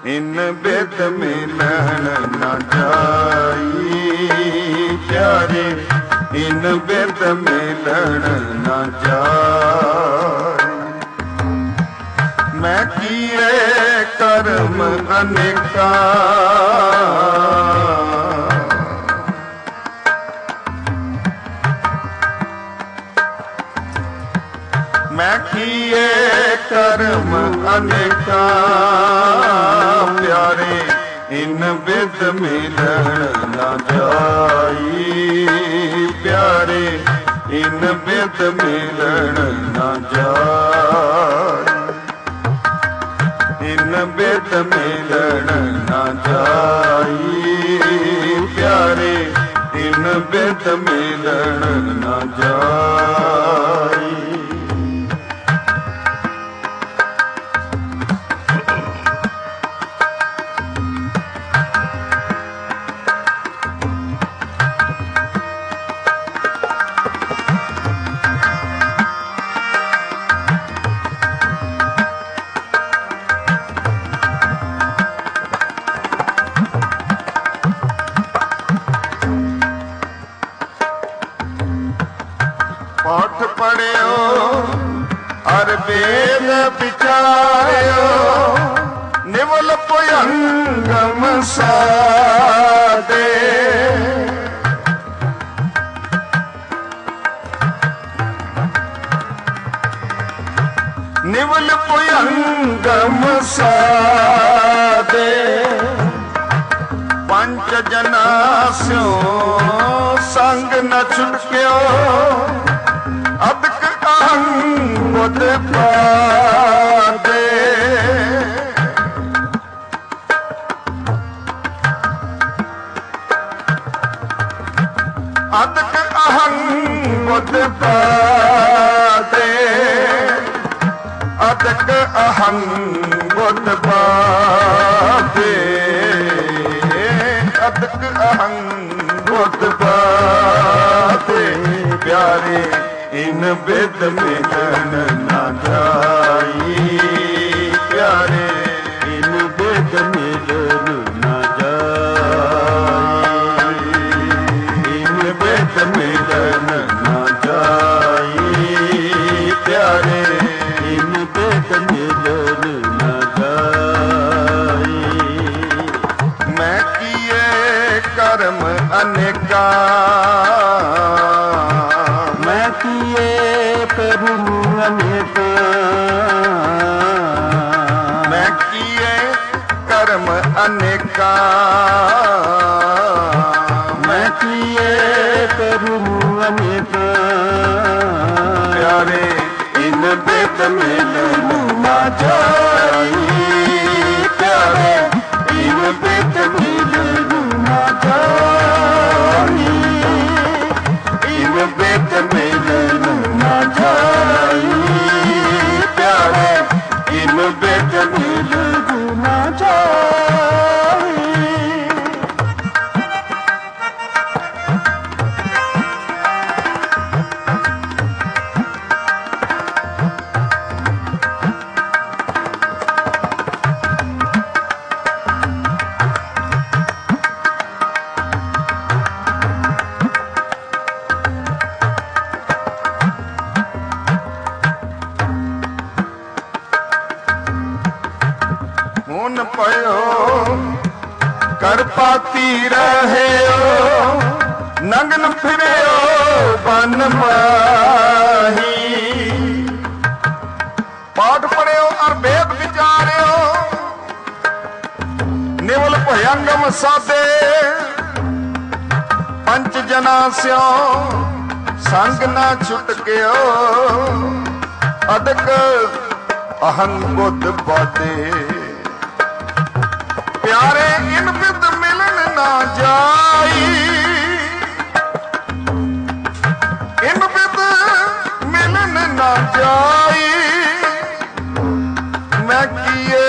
इन बेद मिलन न जाई प्यारे, इन बेद मिलन न जाई। मैं किए कर्म अनेका, मैं किए कर्म अनेका प्यारे, इन बिद मिलन न जाई प्यारे, इन बिद मिलन न जाई, इन बिद मिलन न जाई प्यारे, इन बिद मिलन न जाई। पाठ पढ़ियो अर वेद विचारियो, निवल पुयंगम साधे। निवल पुयंगम साधे, पंच जनास्यो संग न छुटक्यो, अदक अंगुद पादे। अदक अहंगुद पादे, अदक अहंगुद पादे, अदक अहंगुद पादे प्यारे, इन बिद मिलन न जाई प्यारे, इन बिद मिलन न जाई, इन बिद मिलन न जाई प्यारे, इन बिद मिलन न जाई। मैं किए कर्म अनेका, कर्म अनेका, मैं किए कर्म अनेका, मैं किए कर्म अनेका प्यारे, इन बिद मिलन न जाई प्यारे, इन बिद मिलन न जाई, इन बिद मिलन न जाई प्यारे, इन बिद मिलन न जाई। हुन पयो कर पाती रहे, नंगन फिरे बन माही। पाठ पढ़ियो और वेद विचारियो, निवल भयंगम साधे, पंच जनास्यो संग न छुटक्यो, अदक अहंगुद बादे प्यारे, इन बिद मिलन न जाई, इन बिद मिलन न जाई। मैं किए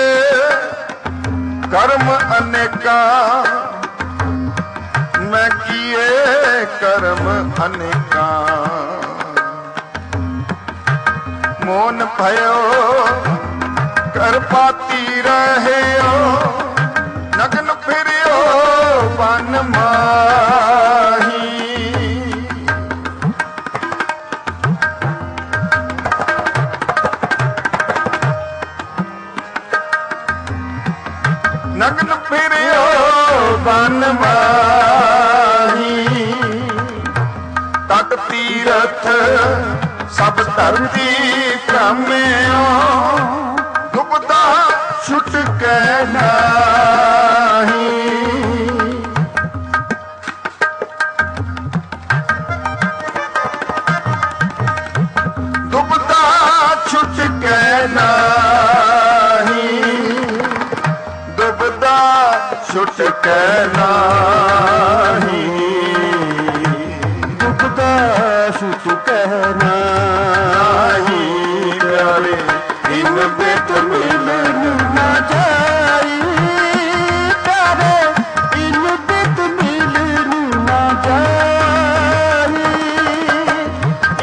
कर्म अनेका, मैं किए कर्म अनेका, मोन भयो कर पाती रहे हो, ਨਗਨ ਫਿਰਿਓ ਬਨ ਮਾਹੀ ਤਟ ਤੀਰਥ ਸਭ ਧਰਤੀ ਭ੍ਰਮਿਓ ਡੁੱਬਦਾ ਛੁੱਟ ਕੇ ਨਾਹੀ ਡੁੱਬਦਾ ਛੁੱਟ ਕੇ ਨਾਹੀ ਡੁੱਬਦਾ ਛੁੱਟ ਕੇ ਨਾਹੀ ਡੁੱਬਦਾ ਛੁੱਟ ਕੇ ਨਾਹੀ ਪਿਆਰੇ ਇਨ ਬਿਤ ਮਿਲਣ ਨਾ ਜਾਈ ਪਿਆਰੇ ਇਨ ਬਿਤ ਮਿਲਣ ਨਾ ਜਾਈ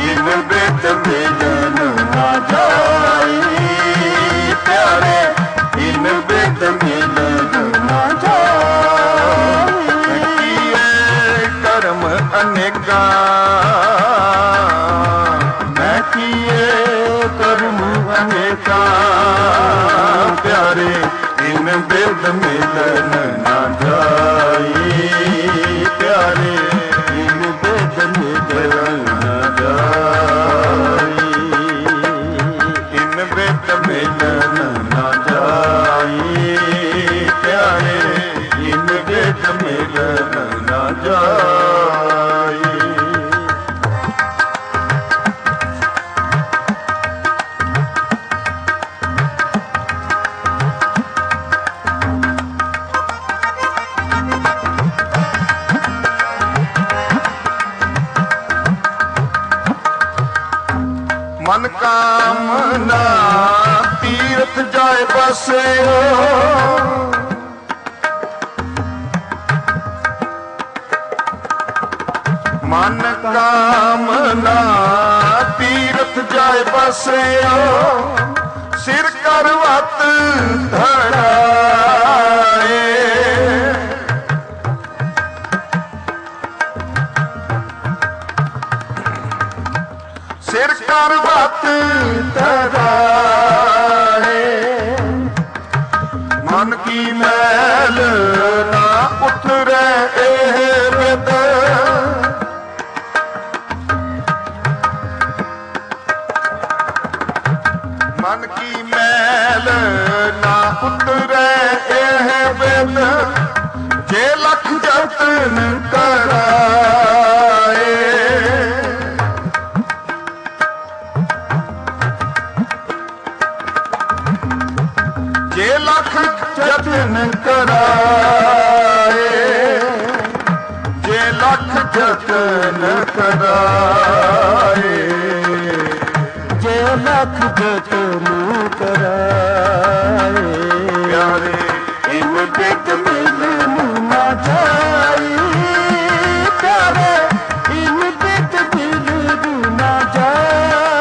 ਇਨ ਬਿਤ ਮਿਲਣ ਨਾ ਜਾਈ ਪਿਆਰੇ ਇਨ ਬਿਤ ਮਿਲਣ ਨਾ ਜਾਈ ਕੀਏ ਕਰਮ ਅਨੇਕਾਂ ਮੈਂ ਕੀਏ ਕਰਮ ਅਨੇਕਾਂ ਪਿਆਰੇ ਇਨ ਬਿਤ ਮਿਲਨ ਨਾ ਜਾਈ ਪਿਆਰੇ ਇਨ ਬਿਤ ਮਿਲਣ ਨਾ ਜਾਈ ਇਨ ਬਿਤ ਮਿਲਨ ਨਾ ਜਾਈ ਪਿਆਰੇ ਇਨ ਬਿਤ ਮਿਲਨ ਨਾ ਜਾਈ ਮਨ ਕਾਮਨਾ ਤੀਰਥ ਜਾਏ ਬਸਿਓ ਮਨ ਕਾਮਨਾ ਤੀਰਥ ਜਾਏ ਬਸਿਓ ਸਿਰ ਕਰਵਤ ਧਰਾਏ ਸਿਰ ਕਰਵਤ ਧਰਾਏ ਮਨ ਕੀ ਮੈਲ ਨਾ ਉਤਰੇ ਇਹ ਬਿਦ ਮਨ ਕੀ ਮੈਲ ਨਾ ਉਤਰੇ ਇਹ ਬਿਦ ਜੇ ਲੱਖ ਜਤਨ ਕਰਾਏ ਜੇ ਲੱਖ ਜਤਨ ਕਰਾਏ ਜੇ ਲੱਖ ਜਤਨ ਕਰਾਏ ਜੇ ਲੱਖ ਜਤਨ ਕਰਾਏ ਪਿਆਰੇ ਇਨ ਬਿਤ ਮਿਲਣ ਨਾ ਜਾਈ ਪਿਆਰੇ ਇਨ ਬਿਤ ਮਿਲਣ ਨਾ ਜਾਈ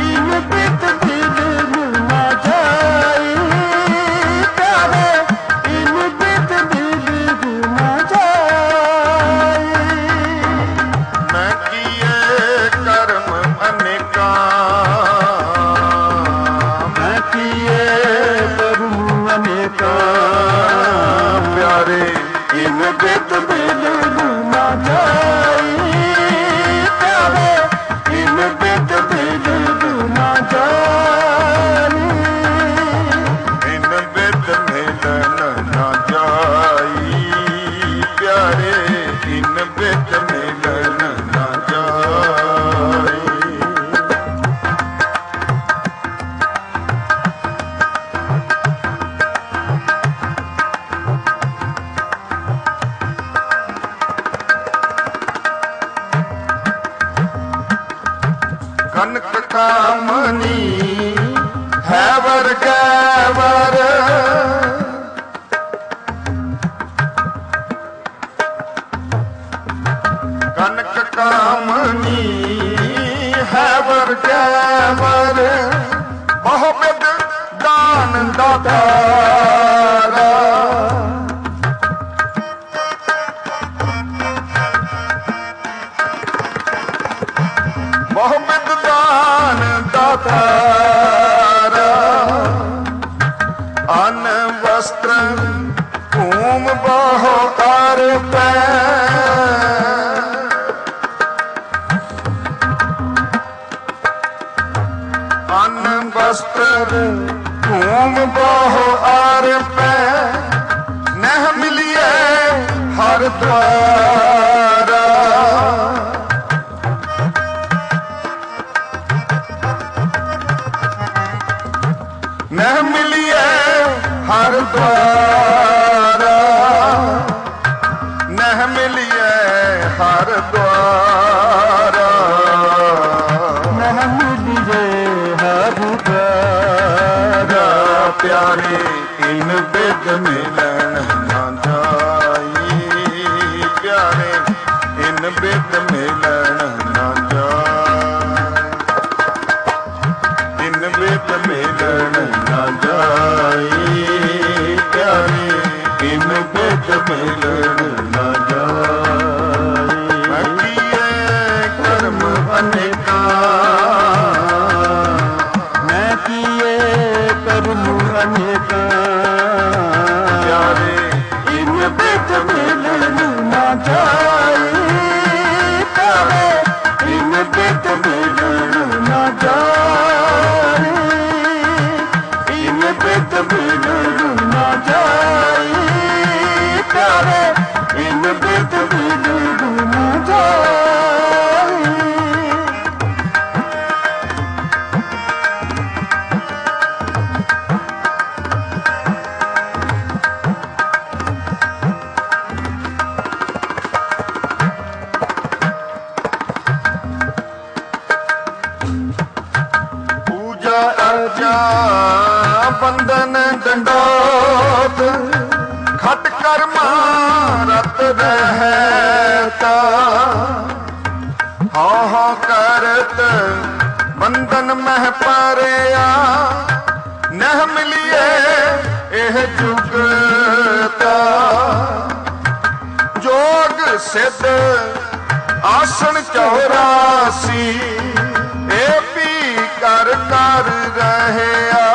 ਇਨ ਬਿਤ ਮਿਲਣ ਨਾ ਜਾਈ ਪਿਆਰੇ ਇਨ ਬਿਤ ਮਿਲਣ ਨਾ ਜਾਈ ਮੈਂ ਕੀਏ ਕਰਮ ਅਨੇਕਾਂ ਮੈਂ ਕੀਏ ਕਰਮ ਅਨੇਕਾਂ ਪਿਆਰੇ ਇਨ ਬਿਤ ਮਿਲਣ ਨਾ ਜਾਈ ਪਿਆਰੇ ਇਨ ਬਿਤ ਮਿਲਣ ਨਾ ਜਾਈ ਇਨ ਬਿਤ ਮਿਲਨ ਨਾ ਜਾਈ ਪਿਆਰੇ ਇਨ ਬਿਤ ਮਿਲਨ ਨਾ ਜਾਈ ਕਨਕ ਕਾਮਨੀ ਹੈ ਵਰਗੈ ਵਰ ਕਨਕ ਕਾਮਨੀ ਹੈ ਵਰਗੈ ਵਰ ਬਹੁ ਬਿਦ ਦਾਨ ਦਾਤਾਰਾ ਬਹੁ ਬਿਦ ਦਾਨ ਦਾਤਾਰਾ ਅਨ वस्त्र घूम बाहो आर पै अन्न वस्त्र घूम बाहो आर पै नह मिलिए हर द्वारा नह मिलिए हर द्वारा नह मिलिए हर द्वारा नह मिलिए हर द्वारा प्यारे इन बिद मिलन ना जाई प्यारे इन बिद मिलन ना जाई इन बिद मिलन ना जाई प्यारे इन बिद मिलन ना जाई मैं किए कर्म अनेका मैं किए कर्म अनेका प्यारे इन बिद मिलन ना जाई प्यारे इन बिद मिलन ना जाई इन बिद मिलन ना जाई प्यारे इन बिद मिलन ना जाई पूजा अर्चा बंदन दंडोत खट कर मारत रहता हो करत बंदन मह पारिया नह मिलिए एह जुगता जोग सिद्ध आसन 84 ए पी कर रहया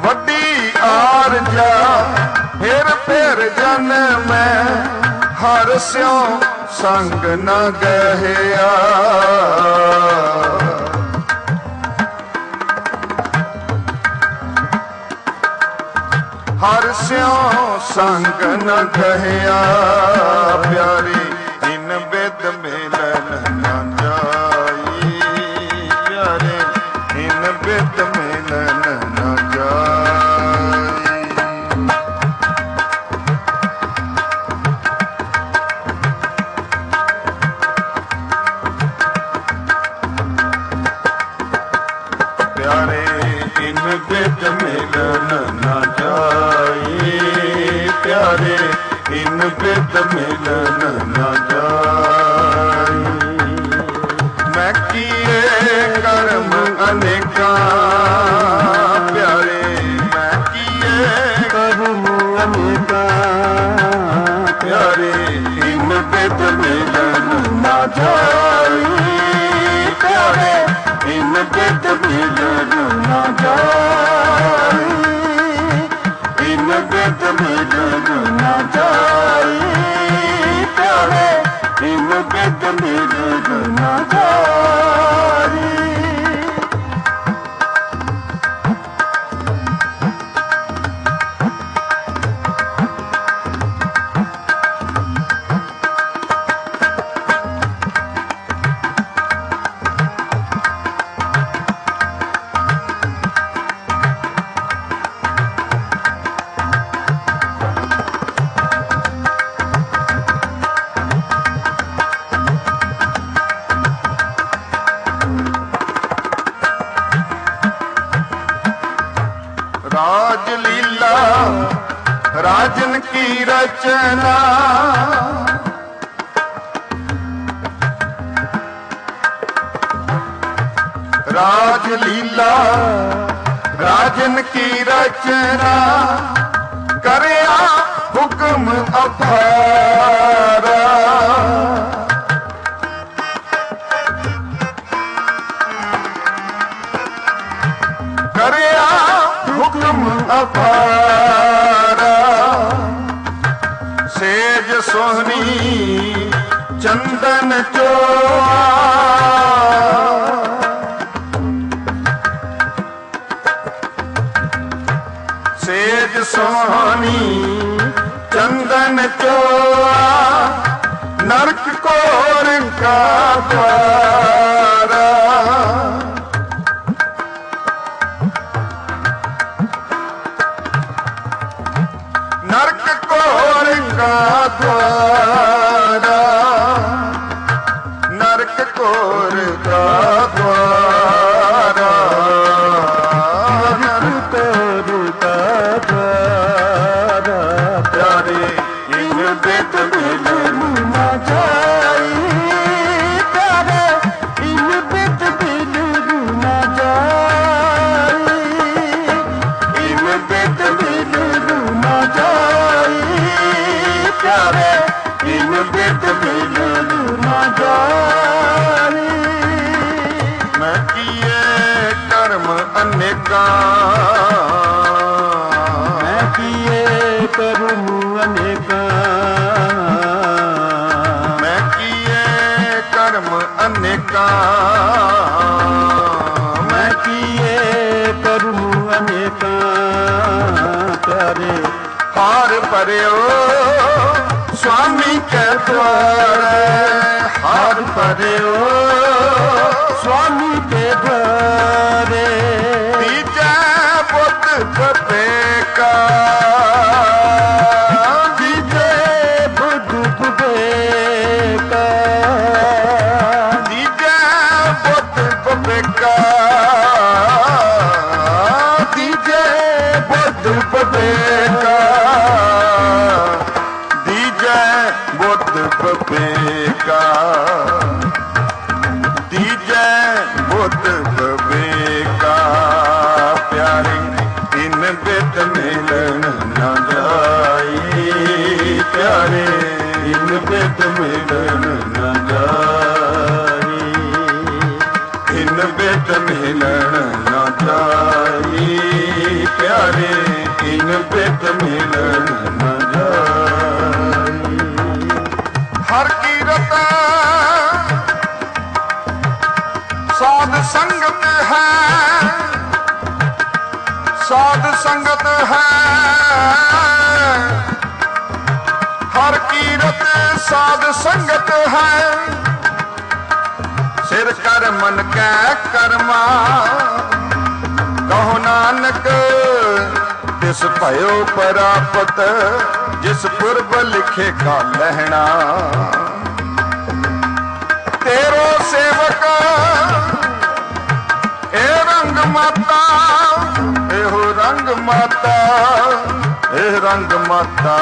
वड्डी आरजा फिर जन्म हर स्यों संग न गया हर स्यों संग न गया प्यारी इन बिद मिलन न जाई प्यारे इन बिद मिलन न जाई प्यारे इन बिद मिलन न जाई प्यारे इन बिद मिलन न जाई मैं किए कर्म अनेका प्यारे मैं किए कर्म अनेका प्यारे इन बिद मिलन न जाई प्यारे इन बिद मिलन न जाई इन बिद मिलन न जाई प्यारे इन बिद मिलन न जाई राजलीला राजन की रचना राजलीला राजन की रचना करया हुक्म अपारा करया हुक्म अपारा सेज सोहनी चंदन चोआ सेज सोहनी चंदन चोआ नरक कोर का द्वारा नरक कोर का द्वारा नरक कोर का द्वारा नरक कोर का द्वारा प्यारे इन बेद मिलन न जाई प्यारे इन बित बिलुर न जाई इन बेद बिलुर न जाई प्यारे इन बित बिलुर न जाई मैं किए कर्म अनेका मैं किए करूँ अनेका मैं किए कर्म अनेका मैं किए करूँ अनेका प्यारे हार पर्यो स्वामी के द्वारे हार पर्यो स्वामी के द्वारे तीजा बुद्ध बपेका दीजे बुद्ध बुबेका तीजा बुद्ध बपेका तीजे बुद्ध बपेका दीजे बुद्ध बपेका दीजे बुद्ध बपेका प्यारी इन बित मिलन न जाई प्यारे इन बित मिलन न जाई इन बित मिलन न जाई प्यारे इन बित मिलन न जाई हर कीरत साध संगत है साध संगत है हर कीरत साध संगत है सिर कर मन कै कर्मा कहो नानक तिस भयो प्राप्त जिस पूर्व लिखे का लहना तेरो सेवक ए रंग माता एहो रंग माता ए रंग माता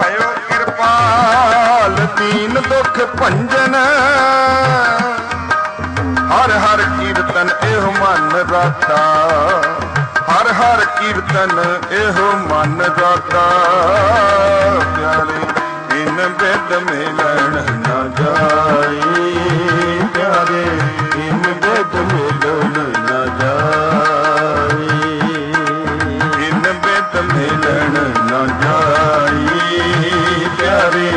भयो कृपाल दीन दुख भंजन हर हर कीर्तन एहो मन राता हर हर कीर्तन एहो मन राता प्यारे इन बिद मिलन न जाई प्यारे इन बिद मिलन न जाई इन बिद मिलन न जाई प्यारे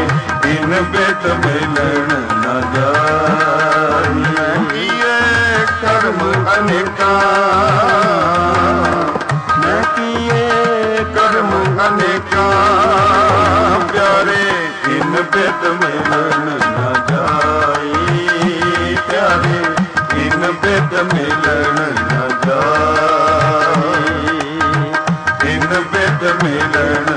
इन बिद मिलन न जाई किए कर्म अनेका मैं किए कर्म अनेका प्यारे इन बिद मिलन न जाई प्यारे इन बिद मिलन न जाई इन बिद मिलन